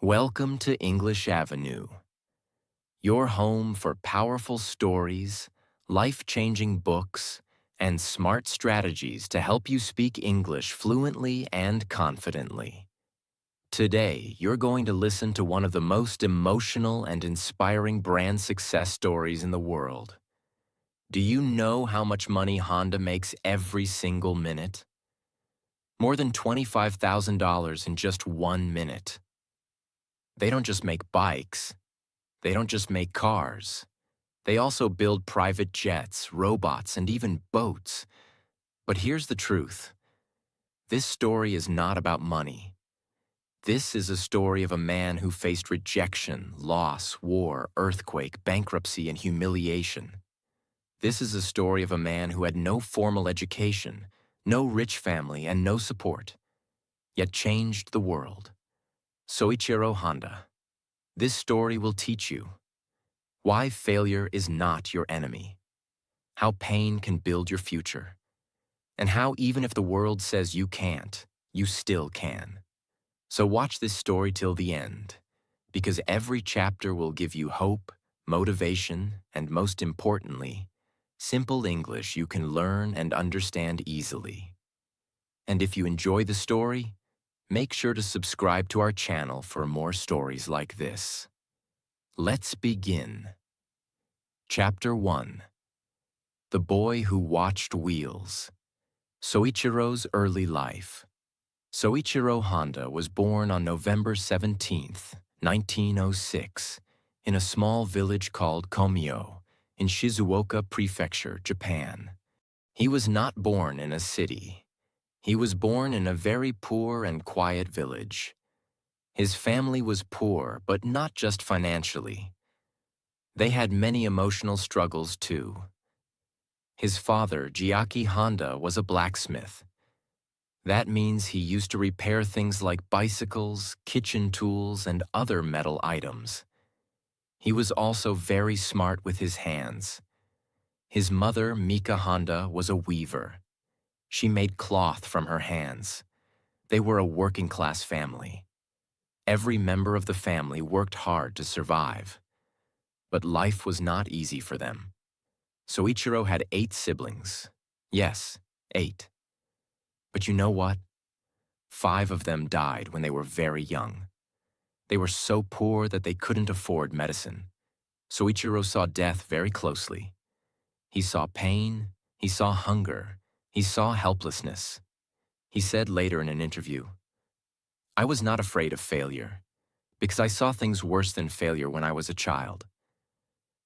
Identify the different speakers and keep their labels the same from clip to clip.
Speaker 1: Welcome to English Avenue, your home for powerful stories, life-changing books, and smart strategies to help you speak English fluently and confidently. Today, you're going to listen to one of the most emotional and inspiring brand success stories in the world. Do you know how much money Honda makes every single minute? More than $25,000 in just 1 minute. They don't just make bikes. They don't just make cars. They also build private jets, robots, and even boats. But here's the truth. This story is not about money. This is a story of a man who faced rejection, loss, war, earthquake, bankruptcy, and humiliation. This is a story of a man who had no formal education, no rich family, and no support, yet changed the world. Soichiro Honda. This story will teach you why failure is not your enemy, how pain can build your future, and how even if the world says you can't, you still can. So watch this story till the end, because every chapter will give you hope, motivation, and most importantly, simple English you can learn and understand easily. And if you enjoy the story, make sure to subscribe to our channel for more stories like this. Let's begin. Chapter 1. The Boy Who Watched Wheels. Soichiro's Early Life. Soichiro Honda was born on November 17, 1906, in a small village called Komio, in Shizuoka Prefecture, Japan. He was not born in a city. He was born in a very poor and quiet village. His family was poor, but not just financially. They had many emotional struggles too. His father, Jiaki Honda, was a blacksmith. That means he used to repair things like bicycles, kitchen tools, and other metal items. He was also very smart with his hands. His mother, Mika Honda, was a weaver. She made cloth from her hands. They were a working-class family. Every member of the family worked hard to survive. But life was not easy for them. Soichiro had 8 siblings. Yes, 8. But you know what? 5 of them died when they were very young. They were so poor that they couldn't afford medicine. Soichiro saw death very closely. He saw pain, he saw hunger, he saw helplessness. He said later in an interview, "I was not afraid of failure, because I saw things worse than failure when I was a child."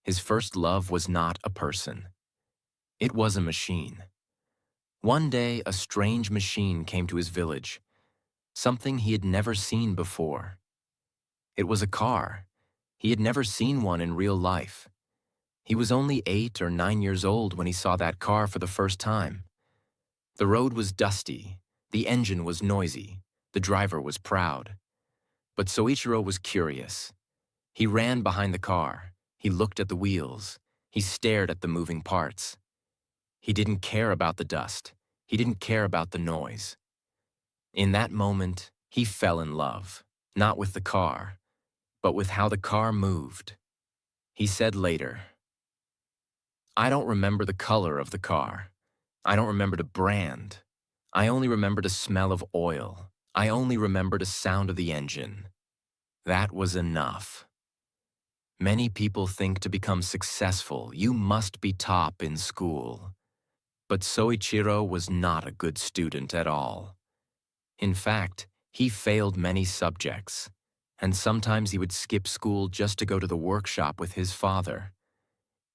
Speaker 1: His first love was not a person. It was a machine. One day, a strange machine came to his village, something he had never seen before. It was a car. He had never seen one in real life. He was only 8 or 9 years old when he saw that car for the first time. The road was dusty, the engine was noisy, the driver was proud. But Soichiro was curious. He ran behind the car. He looked at the wheels. He stared at the moving parts. He didn't care about the dust. He didn't care about the noise. In that moment, he fell in love, not with the car, but with how the car moved. He said later, "I don't remember the color of the car. I don't remember the brand. I only remember the smell of oil. I only remember the sound of the engine. That was enough." Many people think to become successful, you must be top in school. But Soichiro was not a good student at all. In fact, he failed many subjects, and sometimes he would skip school just to go to the workshop with his father.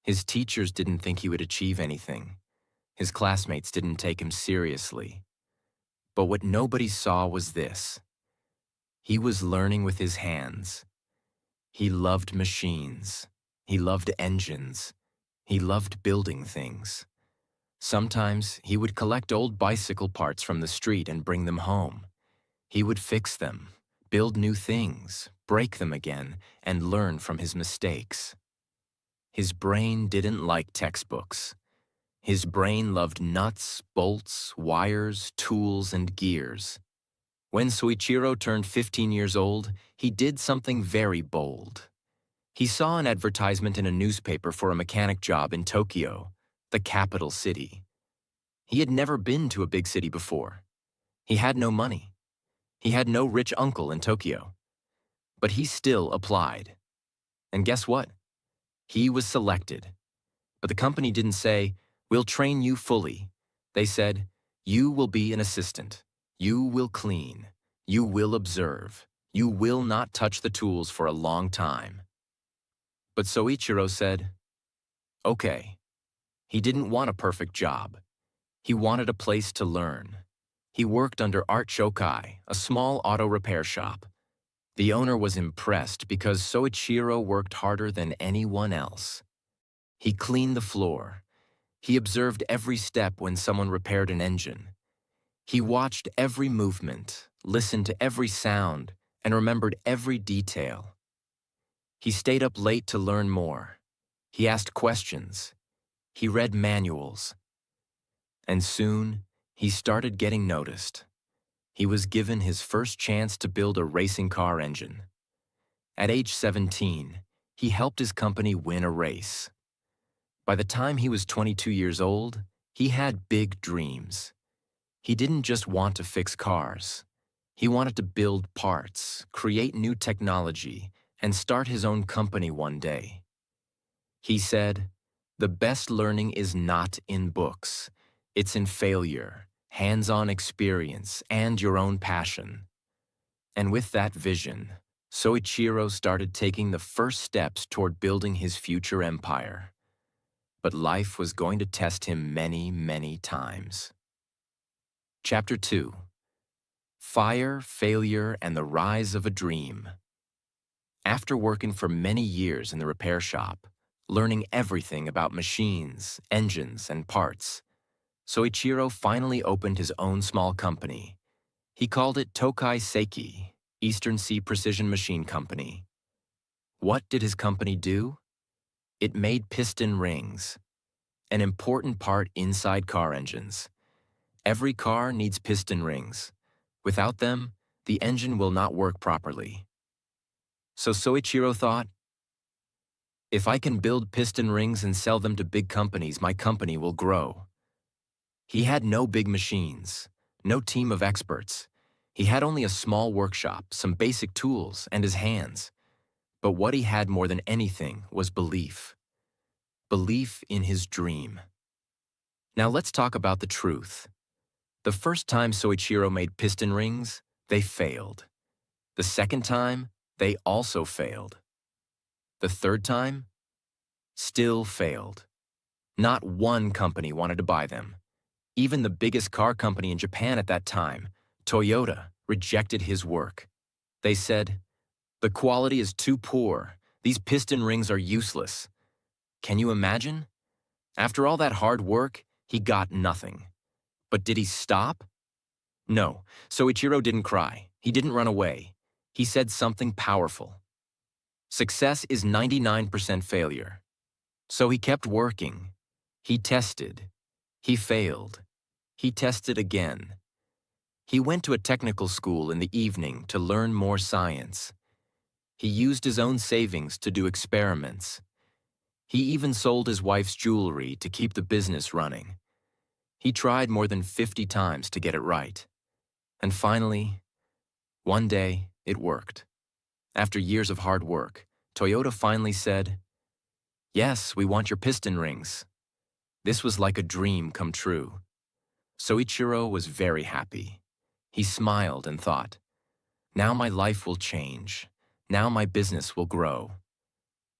Speaker 1: His teachers didn't think he would achieve anything. His classmates didn't take him seriously. But what nobody saw was this. He was learning with his hands. He loved machines. He loved engines. He loved building things. Sometimes he would collect old bicycle parts from the street and bring them home. He would fix them, build new things, break them again, and learn from his mistakes. His brain didn't like textbooks. His brain loved nuts, bolts, wires, tools, and gears. When Soichiro turned 15 years old, he did something very bold. He saw an advertisement in a newspaper for a mechanic job in Tokyo, the capital city. He had never been to a big city before. He had no money. He had no rich uncle in Tokyo. But he still applied. And guess what? He was selected. But the company didn't say, "We'll train you fully." They said, "You will be an assistant. You will clean. You will observe. You will not touch the tools for a long time." But Soichiro said, "Okay." He didn't want a perfect job. He wanted a place to learn. He worked under Art Shokai, a small auto repair shop. The owner was impressed because Soichiro worked harder than anyone else. He cleaned the floor. He observed every step when someone repaired an engine. He watched every movement, listened to every sound, and remembered every detail. He stayed up late to learn more. He asked questions. He read manuals. And soon, he started getting noticed. He was given his first chance to build a racing car engine. At age 17, he helped his company win a race. By the time he was 22 years old, he had big dreams. He didn't just want to fix cars. He wanted to build parts, create new technology, and start his own company one day. He said, "The best learning is not in books. It's in failure, hands-on experience, and your own passion." And with that vision, Soichiro started taking the first steps toward building his future empire. But life was going to test him many, many times. Chapter 2: Fire, Failure, and the Rise of a Dream. After working for many years in the repair shop, learning everything about machines, engines, and parts, Soichiro finally opened his own small company. He called it Tokai Seiki, Eastern Sea Precision Machine Company. What did his company do? It made piston rings, an important part inside car engines. Every car needs piston rings. Without them, the engine will not work properly. So Soichiro thought, "If I can build piston rings and sell them to big companies, my company will grow." He had no big machines, no team of experts. He had only a small workshop, some basic tools, and his hands. But what he had more than anything was belief. Belief in his dream. Now let's talk about the truth. The first time Soichiro made piston rings, they failed. The second time, they also failed. The third time, still failed. Not one company wanted to buy them. Even the biggest car company in Japan at that time, Toyota, rejected his work. They said, "The quality is too poor. These piston rings are useless." Can you imagine? After all that hard work, he got nothing. But did he stop? No, Soichiro didn't cry. He didn't run away. He said something powerful. Success is 99% failure. So he kept working. He tested. He failed. He tested again. He went to a technical school in the evening to learn more science. He used his own savings to do experiments. He even sold his wife's jewelry to keep the business running. He tried more than 50 times to get it right. And finally, one day, it worked. After years of hard work, Toyota finally said, "Yes, we want your piston rings." This was like a dream come true. Soichiro was very happy. He smiled and thought, "Now my life will change. Now my business will grow."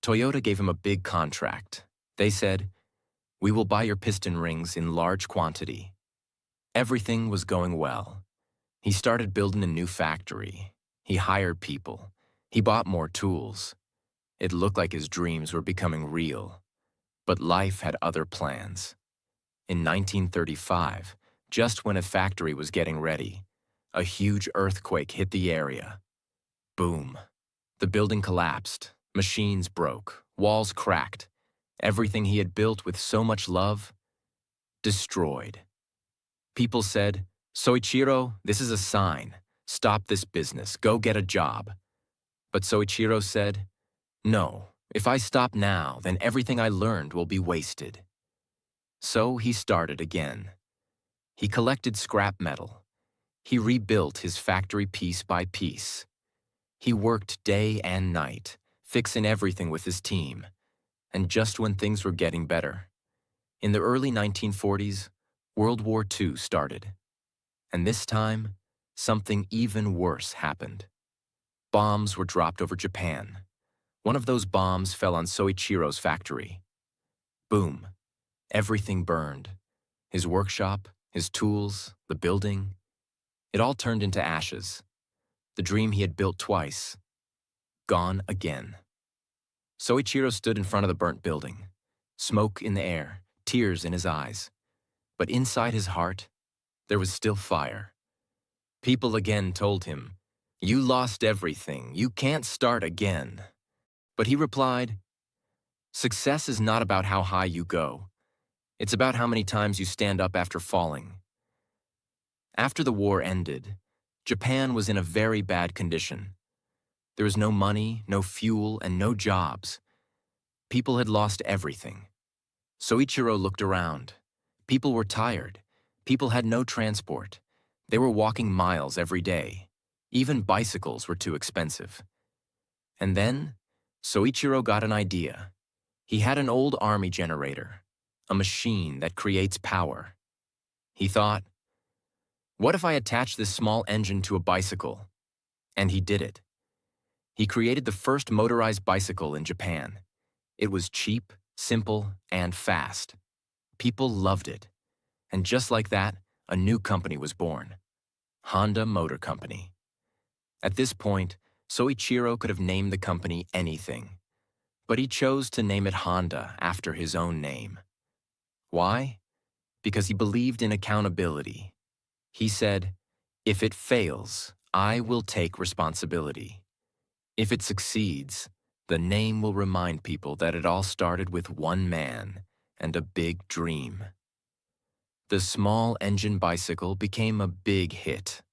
Speaker 1: Toyota gave him a big contract. They said, "We will buy your piston rings in large quantity." Everything was going well. He started building a new factory. He hired people. He bought more tools. It looked like his dreams were becoming real. But life had other plans. In 1935, just when a factory was getting ready, a huge earthquake hit the area. Boom. The building collapsed. Machines broke. Walls cracked. Everything he had built with so much love, destroyed. People said, "Soichiro, this is a sign. "Stop this business, go get a job." But Soichiro said, "No, if I stop now, then everything I learned will be wasted." So he started again. He collected scrap metal. He rebuilt his factory piece by piece. He worked day and night, fixing everything with his team. And just when things were getting better, in the early 1940s, World War II started. And this time, something even worse happened. Bombs were dropped over Japan. One of those bombs fell on Soichiro's factory. Boom. Everything burned. His workshop, his tools, the building. It all turned into ashes. The dream he had built twice, gone again. Soichiro stood in front of the burnt building. Smoke in the air, tears in his eyes. But inside his heart, there was still fire. People again told him, "You lost everything. You can't start again." But he replied, "Success is not about how high you go. It's about how many times you stand up after falling." After the war ended, Japan was in a very bad condition. There was no money, no fuel, and no jobs. People had lost everything. Soichiro looked around. People were tired. People had no transport. They were walking miles every day. Even bicycles were too expensive. And then, Soichiro got an idea. He had an old army generator, a machine that creates power. He thought, what if I attach this small engine to a bicycle? And he did it. He created the first motorized bicycle in Japan. It was cheap, simple, and fast. People loved it. And just like that, a new company was born. Honda Motor Company. At this point, Soichiro could have named the company anything. But he chose to name it Honda after his own name. Why? Because he believed in accountability. He said, "If it fails, I will take responsibility. If it succeeds, the name will remind people that it all started with one man and a big dream." The small engine bicycle became a big hit.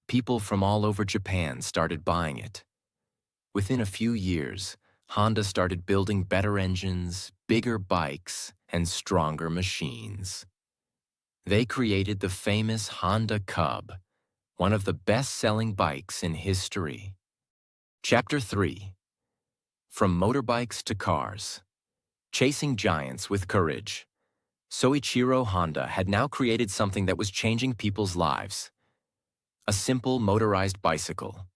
Speaker 1: People from all over Japan started buying it. Within a few years, Honda started building better engines, bigger bikes, and stronger machines. They created the famous Honda Cub, one of the best-selling bikes in history. Chapter 3. From Motorbikes to Cars. Chasing Giants with Courage. Soichiro Honda had now created something that was changing people's lives. A simple motorized bicycle.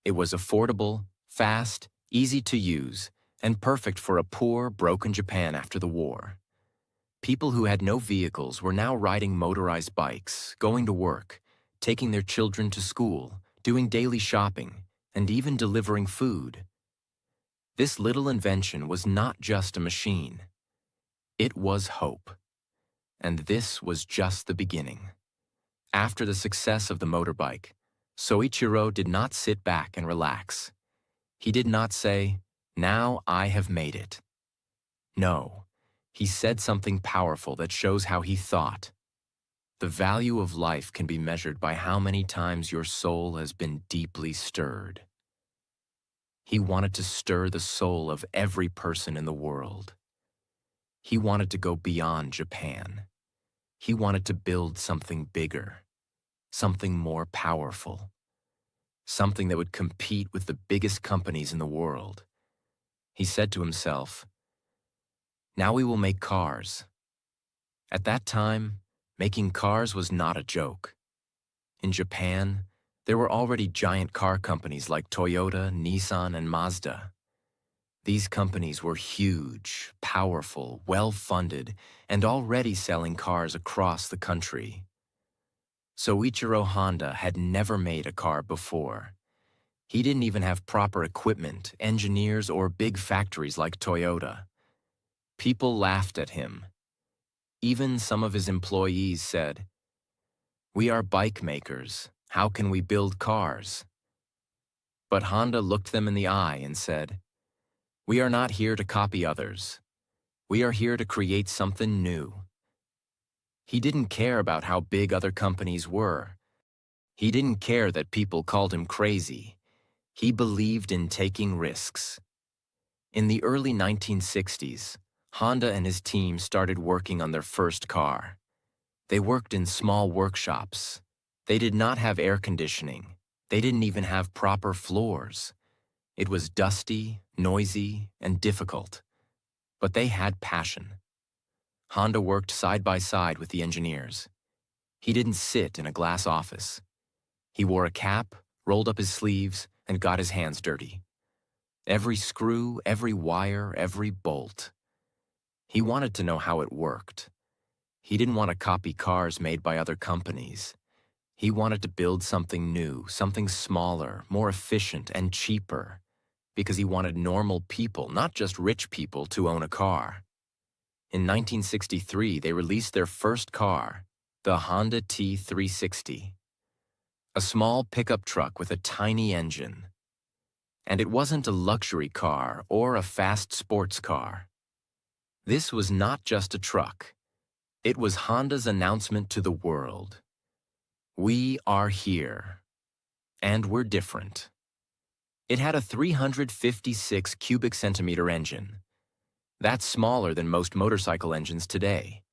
Speaker 1: It was affordable, fast, easy to use, and perfect for a poor, broken Japan after the war. People who had no vehicles were now riding motorized bikes, going to work, taking their children to school, doing daily shopping, and even delivering food. This little invention was not just a machine. It was hope. And this was just the beginning. After the success of the motorbike, Soichiro did not sit back and relax. He did not say, "Now I have made it." No, he said something powerful that shows how he thought. The value of life can be measured by how many times your soul has been deeply stirred. He wanted to stir the soul of every person in the world. He wanted to go beyond Japan. He wanted to build something bigger, something more powerful, something that would compete with the biggest companies in the world. He said to himself, "Now we will make cars." At that time, making cars was not a joke. In Japan, there were already giant car companies like Toyota, Nissan, and Mazda. These companies were huge, powerful, well-funded, and already selling cars across the country. Soichiro Honda had never made a car before. He didn't even have proper equipment, engineers, or big factories like Toyota. People laughed at him. Even some of his employees said, "We are bike makers. How can we build cars?" But Honda looked them in the eye and said, "We are not here to copy others. We are here to create something new." He didn't care about how big other companies were. He didn't care that people called him crazy. He believed in taking risks. In the early 1960s, Honda and his team started working on their first car. They worked in small workshops. They did not have air conditioning. They didn't even have proper floors. It was dusty, noisy, and difficult. But they had passion. Honda worked side by side with the engineers. He didn't sit in a glass office. He wore a cap, rolled up his sleeves, and got his hands dirty. Every screw, every wire, every bolt. He wanted to know how it worked. He didn't want to copy cars made by other companies. He wanted to build something new, something smaller, more efficient, and cheaper, because he wanted normal people, not just rich people, to own a car. In 1963, they released their first car, the Honda T360, a small pickup truck with a tiny engine. And it wasn't a luxury car or a fast sports car. This was not just a truck. It was Honda's announcement to the world. We are here, and we're different. It had a 356 cubic centimeter engine. That's smaller than most motorcycle engines today.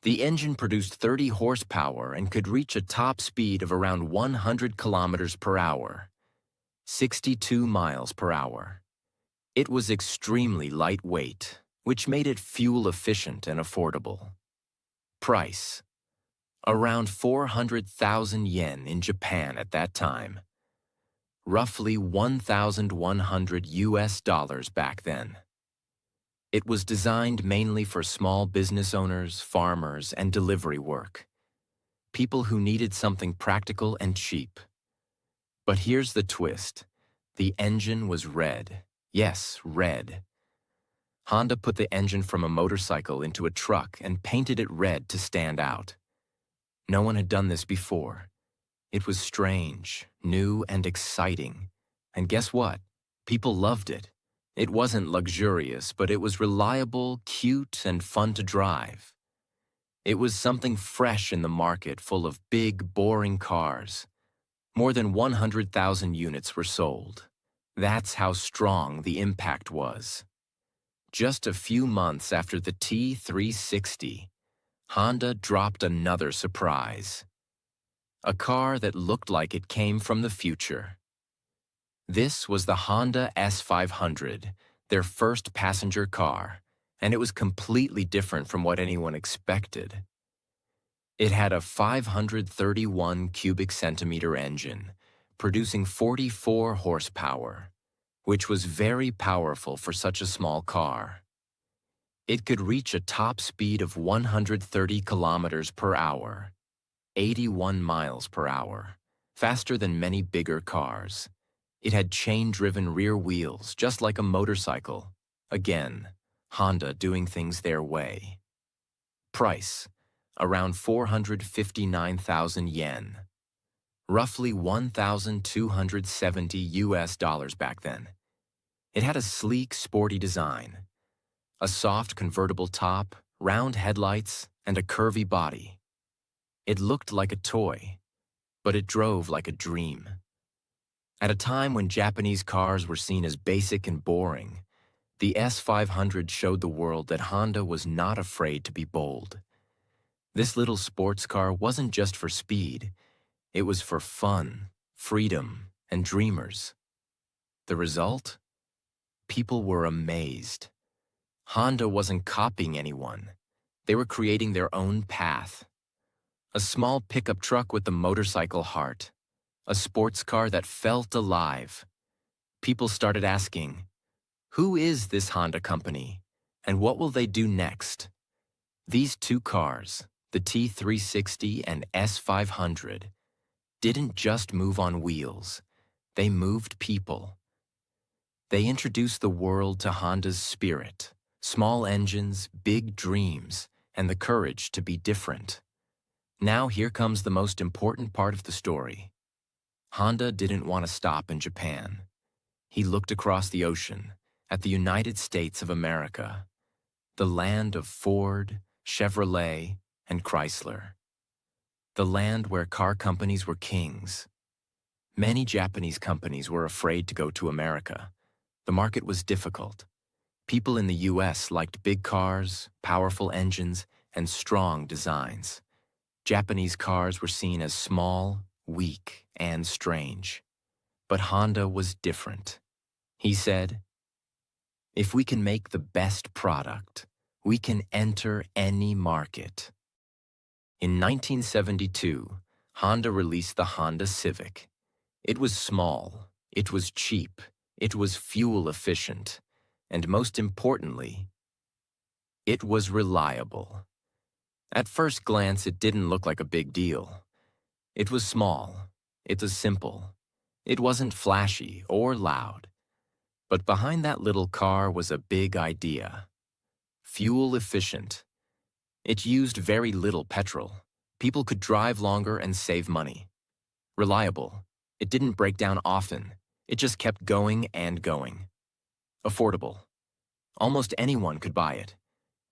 Speaker 1: The engine produced 30 horsepower and could reach a top speed of around 100 kilometers per hour, 62 miles per hour. It was extremely lightweight, which made it fuel efficient and affordable. Price: around 400,000 yen in Japan at that time. Roughly 1,100 US dollars back then. It was designed mainly for small business owners, farmers, and delivery work. People who needed something practical and cheap. But here's the twist. The engine was red. Yes, red. Honda put the engine from a motorcycle into a truck and painted it red to stand out. No one had done this before. It was strange, new, and exciting. And guess what? People loved it. It wasn't luxurious, but it was reliable, cute, and fun to drive. It was something fresh in the market full of big, boring cars. More than 100,000 units were sold. That's how strong the impact was. Just a few months after the T360, Honda dropped another surprise. A car that looked like it came from the future. This was the Honda S500, their first passenger car, and it was completely different from what anyone expected. It had a 531 cubic centimeter engine, producing 44 horsepower, which was very powerful for such a small car. It could reach a top speed of 130 kilometers per hour, 81 miles per hour, faster than many bigger cars. It had chain-driven rear wheels, just like a motorcycle. Again, Honda doing things their way. Price: around 459,000 yen. Roughly 1,270 US dollars back then. It had a sleek, sporty design. A soft convertible top, round headlights, and a curvy body. It looked like a toy, but it drove like a dream. At a time when Japanese cars were seen as basic and boring, the S500 showed the world that Honda was not afraid to be bold. This little sports car wasn't just for speed, it was for fun, freedom, and dreamers. The result? People were amazed. Honda wasn't copying anyone. They were creating their own path. A small pickup truck with the motorcycle heart. A sports car that felt alive. People started asking, who is this Honda company, and what will they do next? These two cars, the T360 and S500, didn't just move on wheels, they moved people. They introduced the world to Honda's spirit, small engines, big dreams, and the courage to be different. Now here comes the most important part of the story. Honda didn't want to stop in Japan. He looked across the ocean at the United States of America, the land of Ford, Chevrolet, and Chrysler. the land where car companies were kings. Many Japanese companies were afraid to go to America. The market was difficult. People in the US liked big cars, powerful engines, and strong designs. Japanese cars were seen as small, weak, and strange. But Honda was different. He said, "If we can make the best product, we can enter any market." In 1972, Honda released the Honda Civic. It was small, it was cheap, it was fuel efficient, and most importantly, it was reliable. At first glance, it didn't look like a big deal. It was small, it was simple, it wasn't flashy or loud. But behind that little car was a big idea. Fuel efficient. It used very little petrol. People could drive longer and save money. Reliable. It didn't break down often. It just kept going and going. Affordable. Almost anyone could buy it.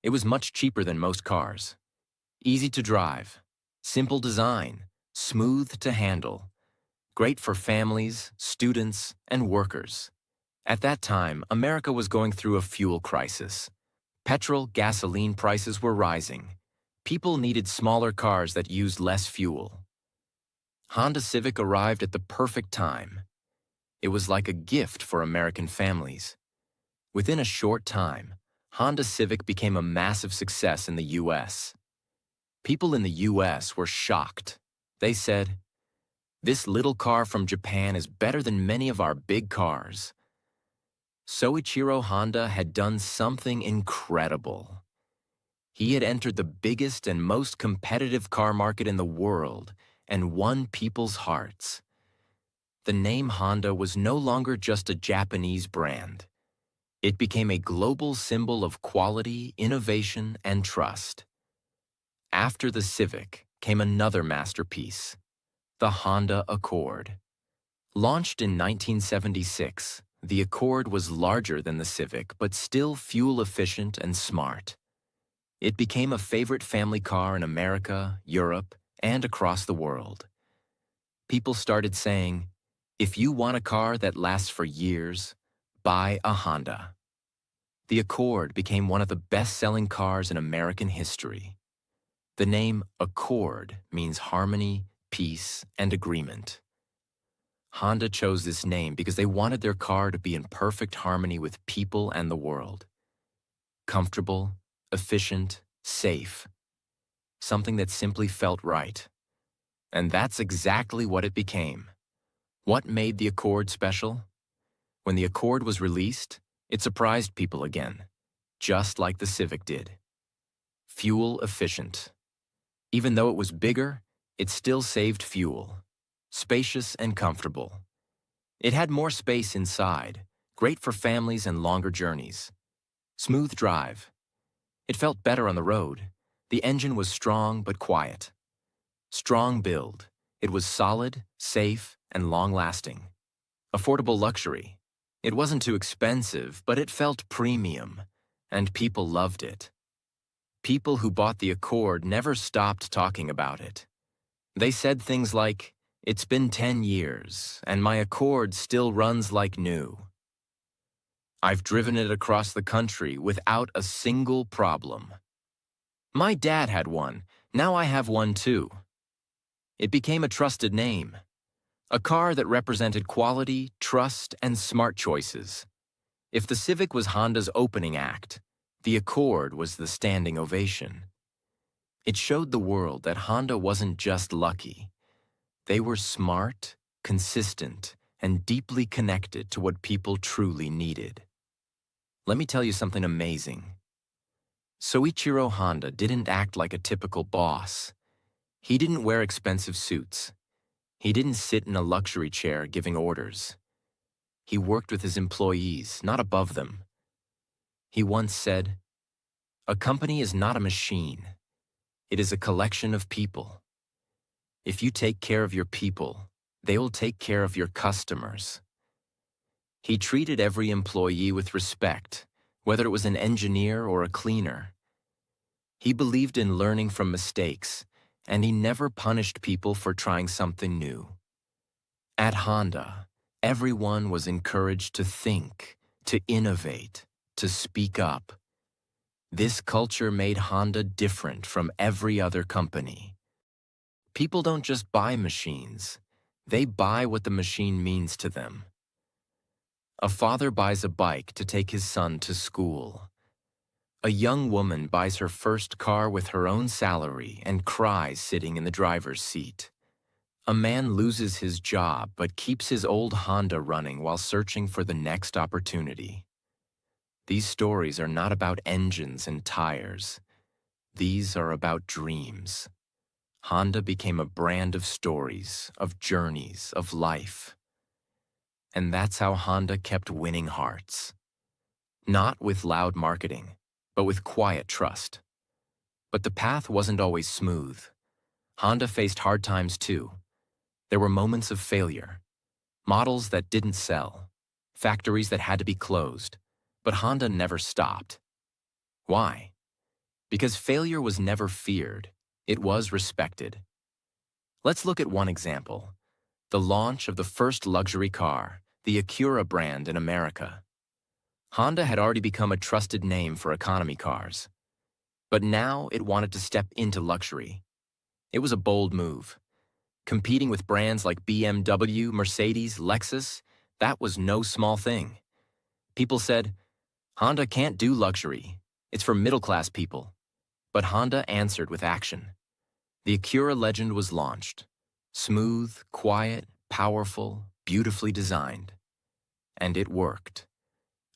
Speaker 1: It was much cheaper than most cars. Easy to drive. Simple design. Smooth to handle. Great for families, students, and workers. At that time, America was going through a fuel crisis. Petrol, gasoline prices were rising. People needed smaller cars that used less fuel. Honda Civic arrived at the perfect time. It was like a gift for American families. Within a short time, Honda Civic became a massive success in the US. People in the US were shocked. They said, "This little car from Japan is better than many of our big cars." Soichiro Honda had done something incredible. He had entered the biggest and most competitive car market in the world and won people's hearts. The name Honda was no longer just a Japanese brand. It became a global symbol of quality, innovation, and trust. After the Civic came another masterpiece, the Honda Accord. Launched in 1976, the Accord was larger than the Civic, but still fuel-efficient and smart. It became a favorite family car in America, Europe, and across the world. People started saying, "If you want a car that lasts for years, buy a Honda." The Accord became one of the best-selling cars in American history. The name Accord means harmony, peace, and agreement. Honda chose this name because they wanted their car to be in perfect harmony with people and the world. Comfortable, efficient, safe. Something that simply felt right. And that's exactly what it became. What made the Accord special? When the Accord was released, it surprised people again, just like the Civic did. Fuel efficient. Even though it was bigger, it still saved fuel. Spacious and comfortable. It had more space inside, great for families and longer journeys. Smooth drive. It felt better on the road. The engine was strong but quiet. Strong build. It was solid, safe, and long-lasting. Affordable luxury. It wasn't too expensive, but it felt premium, and people loved it. People who bought the Accord never stopped talking about it. They said things like, "It's been 10 years, and my Accord still runs like new. I've driven it across the country without a single problem. My dad had one, now I have one too." It became a trusted name. A car that represented quality, trust, and smart choices. If the Civic was Honda's opening act, the Accord was the standing ovation. It showed the world that Honda wasn't just lucky. They were smart, consistent, and deeply connected to what people truly needed. Let me tell you something amazing. Soichiro Honda didn't act like a typical boss. He didn't wear expensive suits. He didn't sit in a luxury chair giving orders. He worked with his employees, not above them. He once said, "A company is not a machine. It is a collection of people. If you take care of your people, they will take care of your customers." He treated every employee with respect, whether it was an engineer or a cleaner. He believed in learning from mistakes and he never punished people for trying something new. At Honda, everyone was encouraged to think, to innovate, to speak up. This culture made Honda different from every other company. People don't just buy machines, they buy what the machine means to them. A father buys a bike to take his son to school. A young woman buys her first car with her own salary and cries sitting in the driver's seat. A man loses his job but keeps his old Honda running while searching for the next opportunity. These stories are not about engines and tires. These are about dreams. Honda became a brand of stories, of journeys, of life. And that's how Honda kept winning hearts. Not with loud marketing, but with quiet trust. But the path wasn't always smooth. Honda faced hard times too. There were moments of failure, models that didn't sell, factories that had to be closed, but Honda never stopped. Why? Because failure was never feared, it was respected. Let's look at one example, the launch of the first luxury car, the Acura brand in America. Honda had already become a trusted name for economy cars, but now it wanted to step into luxury. It was a bold move. Competing with brands like BMW, Mercedes, Lexus, that was no small thing. People said, Honda can't do luxury. It's for middle-class people. But Honda answered with action. The Acura Legend was launched. Smooth, quiet, powerful, beautifully designed. And it worked.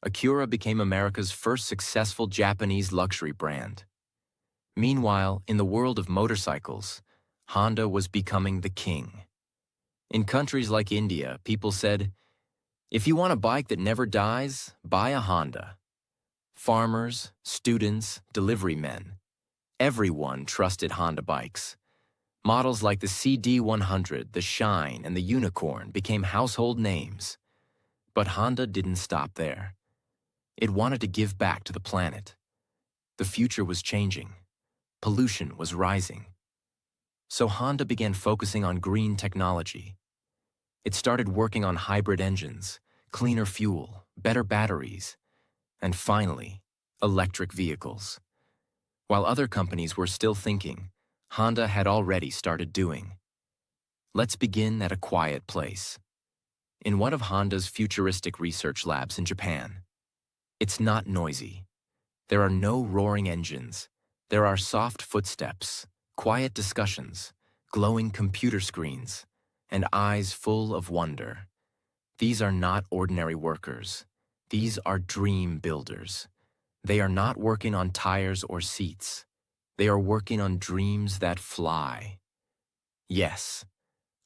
Speaker 1: Acura became America's first successful Japanese luxury brand. Meanwhile, in the world of motorcycles, Honda was becoming the king. In countries like India, people said, if you want a bike that never dies, buy a Honda. Farmers, students, delivery men, everyone trusted Honda bikes. Models like the CD100, the Shine, and the Unicorn became household names. But Honda didn't stop there. It wanted to give back to the planet. The future was changing. Pollution was rising. So Honda began focusing on green technology. It started working on hybrid engines, cleaner fuel, better batteries, and finally, electric vehicles. While other companies were still thinking, Honda had already started doing. Let's begin at a quiet place. In one of Honda's futuristic research labs in Japan. It's not noisy. There are no roaring engines. There are soft footsteps, quiet discussions, glowing computer screens, and eyes full of wonder. These are not ordinary workers. These are dream builders. They are not working on tires or seats. They are working on dreams that fly. Yes,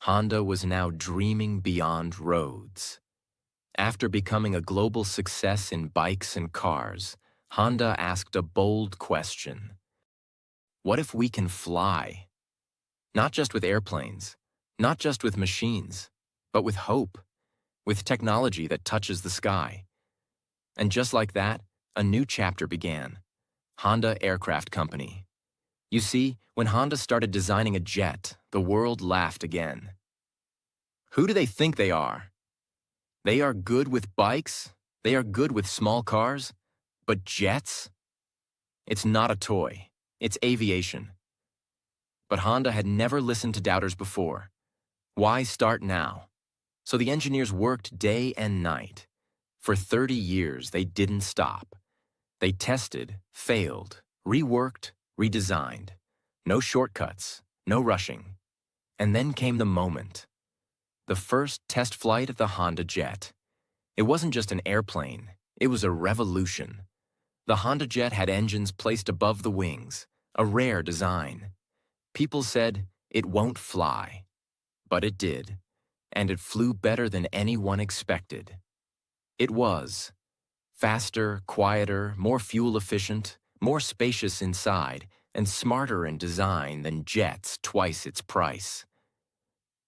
Speaker 1: Honda was now dreaming beyond roads. After becoming a global success in bikes and cars, Honda asked a bold question. What if we can fly? Not just with airplanes, not just with machines, but with hope, with technology that touches the sky. And just like that, a new chapter began. Honda Aircraft Company. You see, when Honda started designing a jet, the world laughed again. Who do they think they are? They are good with bikes, they are good with small cars, but jets? It's not a toy, it's aviation. But Honda had never listened to doubters before. Why start now? So the engineers worked day and night. For 30 years, they didn't stop. They tested, failed, reworked, redesigned. No shortcuts, no rushing. And then came the moment. The first test flight of the Honda Jet. It wasn't just an airplane, it was a revolution. The Honda Jet had engines placed above the wings, a rare design. People said, it won't fly. But it did, and it flew better than anyone expected. It was. Faster, quieter, more fuel efficient, more spacious inside, and smarter in design than jets twice its price.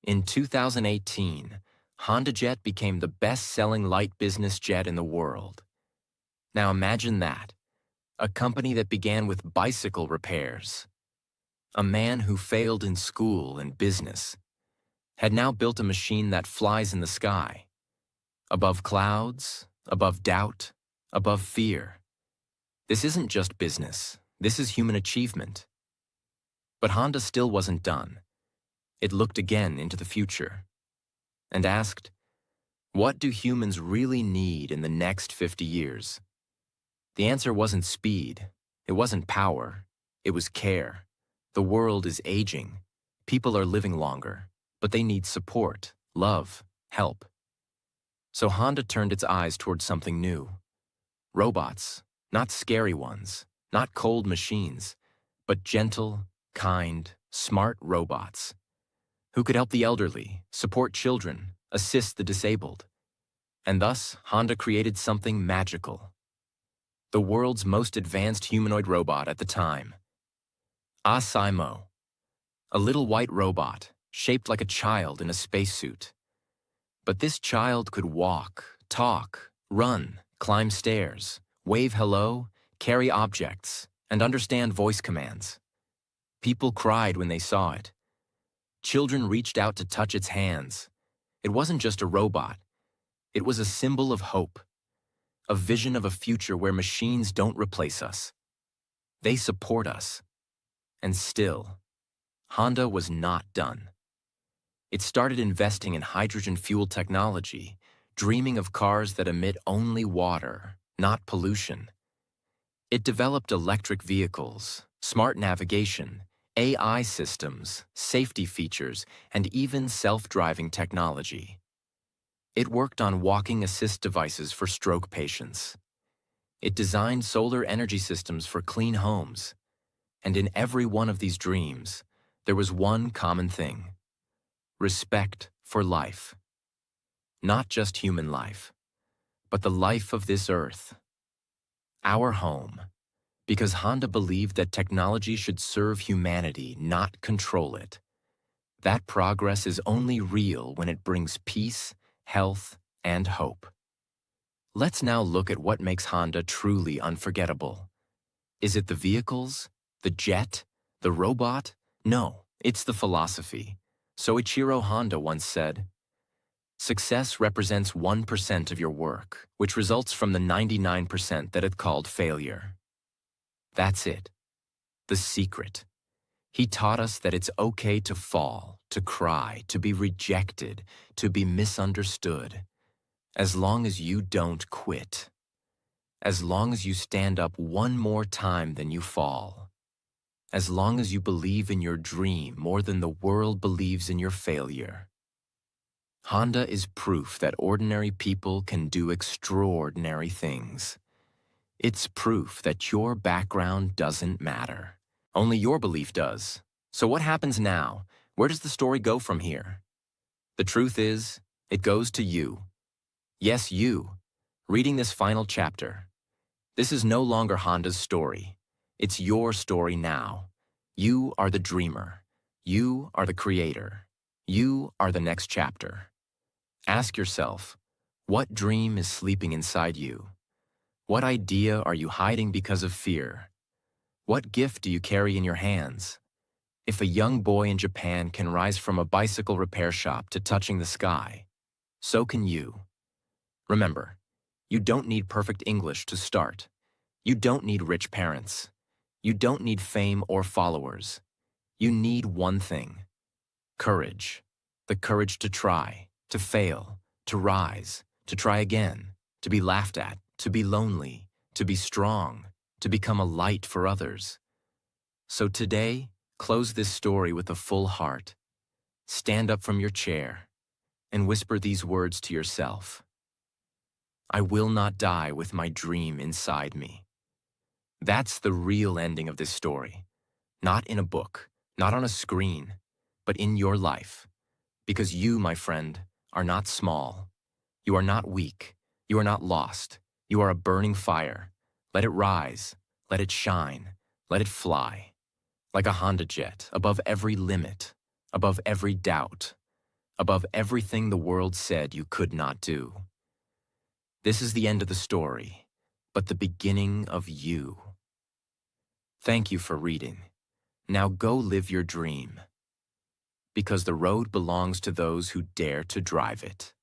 Speaker 1: In 2018, Honda Jet became the best-selling light business jet in the world. Now imagine that, a company that began with bicycle repairs. A man who failed in school and business had now built a machine that flies in the sky, above clouds, above doubt, above fear. This isn't just business. This is human achievement. But Honda still wasn't done. It looked again into the future and asked, what do humans really need in the next 50 years? The answer wasn't speed. It wasn't power. It was care. The world is aging. People are living longer, but they need support, love, help. So Honda turned its eyes towards something new. Robots, not scary ones, not cold machines, but gentle, kind, smart robots who could help the elderly, support children, assist the disabled. And thus, Honda created something magical. The world's most advanced humanoid robot at the time. Asaimo, a little white robot shaped like a child in a spacesuit. But this child could walk, talk, run, climb stairs, wave hello, carry objects, and understand voice commands. People cried when they saw it. Children reached out to touch its hands. It wasn't just a robot. It was a symbol of hope, a vision of a future where machines don't replace us. They support us. And still, Honda was not done. It started investing in hydrogen fuel technology, dreaming of cars that emit only water, not pollution. It developed electric vehicles, smart navigation, AI systems, safety features, and even self-driving technology. It worked on walking assist devices for stroke patients. It designed solar energy systems for clean homes. And in every one of these dreams, there was one common thing: respect for life. Not just human life, but the life of this earth. Our home. Because Honda believed that technology should serve humanity, not control it. That progress is only real when it brings peace, health, and hope. Let's now look at what makes Honda truly unforgettable. Is it the vehicles? The jet? The robot? No, it's the philosophy. Soichiro Honda once said, "Success represents 1% of your work, which results from the 99% that it called failure." That's it. The secret. He taught us that it's okay to fall, to cry, to be rejected, to be misunderstood, as long as you don't quit. As long as you stand up one more time than you fall. As long as you believe in your dream more than the world believes in your failure. Honda is proof that ordinary people can do extraordinary things. It's proof that your background doesn't matter. Only your belief does. So what happens now? Where does the story go from here? The truth is, it goes to you. Yes, you, reading this final chapter. This is no longer Honda's story. It's your story now. You are the dreamer. You are the creator. You are the next chapter. Ask yourself, what dream is sleeping inside you? What idea are you hiding because of fear? What gift do you carry in your hands? If a young boy in Japan can rise from a bicycle repair shop to touching the sky, so can you. Remember, you don't need perfect English to start. You don't need rich parents. You don't need fame or followers. You need one thing: courage. The courage to try, to fail, to rise, to try again, to be laughed at, to be lonely, to be strong, to become a light for others. So today, close this story with a full heart. Stand up from your chair and whisper these words to yourself. I will not die with my dream inside me. That's the real ending of this story. Not in a book, not on a screen, but in your life. Because you, my friend, are not small. You are not weak. You are not lost. You are a burning fire. Let it rise. Let it shine. Let it fly. Like a Honda jet, above every limit, above every doubt, above everything the world said you could not do. This is the end of the story, but the beginning of you. Thank you for reading. Now go live your dream, because the road belongs to those who dare to drive it.